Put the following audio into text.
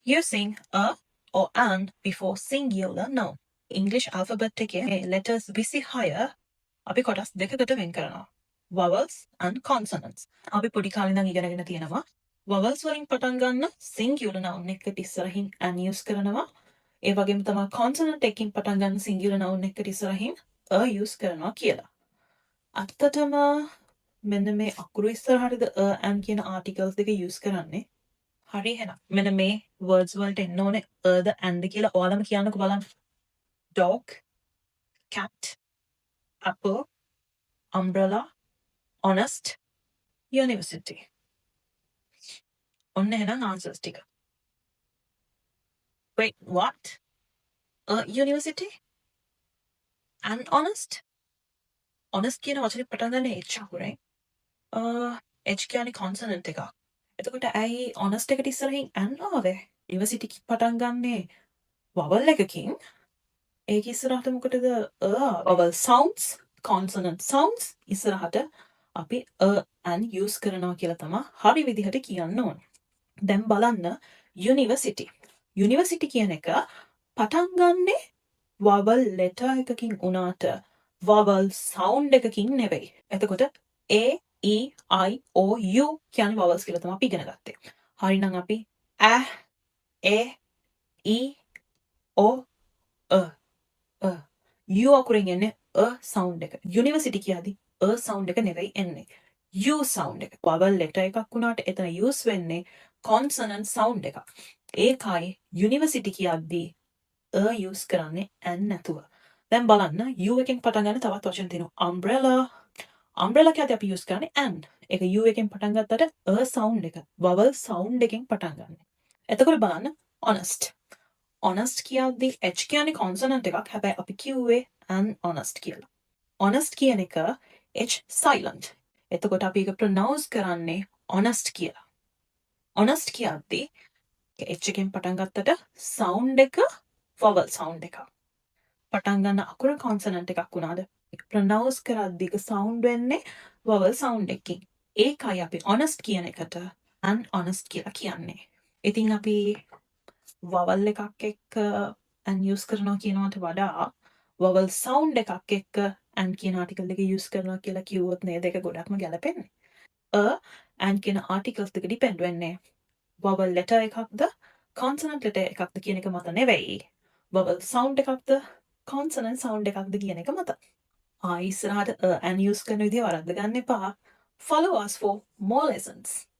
using a or an before singular noun. English alphabet එකේ letters 26 අපි කොටස් දෙකකට වෙන් කරනවා. Vowels and consonants. අපි පොඩි කාලේ ඉඳන් ඉගෙනගෙන තියෙනවා. Vowels වලින් පටන් ගන්න singular noun එකට ඉස්සරහින් an use කරනවා. ඒ වගේම තමයි consonant එකකින් පටන් ගන්න singular noun එකට ඉස්සරහින් a use කරනවා කියලා. අත්තටම මෙන්න මේ අකුරු ඉස්සරහටද a and කියන articles දෙක use කරන්නේ. හරි එහෙනම් මෙන්න මේ words වලට එන්න ඕනේ a ද and ද කියලා ඔයාලම කියන්නකෝ බලන්න. dog, cat, apple, umbrella, honest, university. ඔන්න එහෙනම් answers ටික. Wait, what? University? And honest? honest කියන වචනේ පටන් ගන්න h අකුරෙන්. h කියන්නේ consonant එකක්. එතකොට ඇයි honest එකට ඉස්සරහින් and ආවේ? university පටන් ගන්නේ vowel එකකින්. ඒක ඉස්සරහට මොකටද vowel sounds, consonant sounds ඉස්සරහට අපි and use කරනවා කියලා තමයි හරි විදිහට කියන්න ඕනේ. දැන් බලන්න university. university කියන එක පටන් ගන්නේ vowel letter එකකින් උනාට vowel sound එකකින් නෙවෙයි. එතකොට a, e, i, o, u කියන vowels කියලා තමයි අපි ඉගෙන ගත්තේ. හරිනම් අපි a, e, o, u අකුරෙන් එන්නේ a sound එක. university කියද්දි a sound එක නෙවෙයි එන්නේ. u sound එක. vowel letter එකක් වුණාට එතන use වෙන්නේ consonant sound එකක්. ඒකයි university කියද්දි a use කරන්නේ n නැතුව. දැන් බලන්න u එකෙන් පටන් ගන්න තවත් වචන තියෙනවා. umbrella. umbrella කියද්දි අපි use කරන්නේ n. ඒක u එකෙන් පටන් ගත්තට a sound එක. vowel sound එකෙන් පටන් ගන්න. එතකොට බලන්න honest. honest කියද්දි h කියන්නේ consonant එකක්. හැබැයි අපි කිව්වේ an honest කියලා. honest කියන එක h silent. එතකොට අපි ඒක pronounce කරන්නේ honest කියලා. honest කියද්දි h එකෙන් පටන් ගත්තට sound එක vowel sound එකක්. පටන් ගන්න අකුර consonant එකක් වුණාද ඒක pronounce කරද්දි ඒක sound වෙන්නේ vowel sound එකකින්. ඒකයි අපි honest කියන එකට an honest කියලා කියන්නේ. ඉතින් අපි vowel එකක් එක්ක an use කරනවා කියනවට වඩා vowel sound එකක් එක්ක an කියන article දෙක use කරනවා කියලා කිව්වොත් නේද ඒක ගොඩක්ම ගැලපෙන්නේ. an කියන articles දෙක depend වෙන්නේ vowel letter එකක්ද consonant letter එකක්ද කියන එක මත නෙවෙයි. vowel sound එකක්ද consonant sound එකක්ද කියන එක මත. ඉස්සරහට an use කරන විදිහ වරද්ද ගන්න එපා. Follow us for more lessons.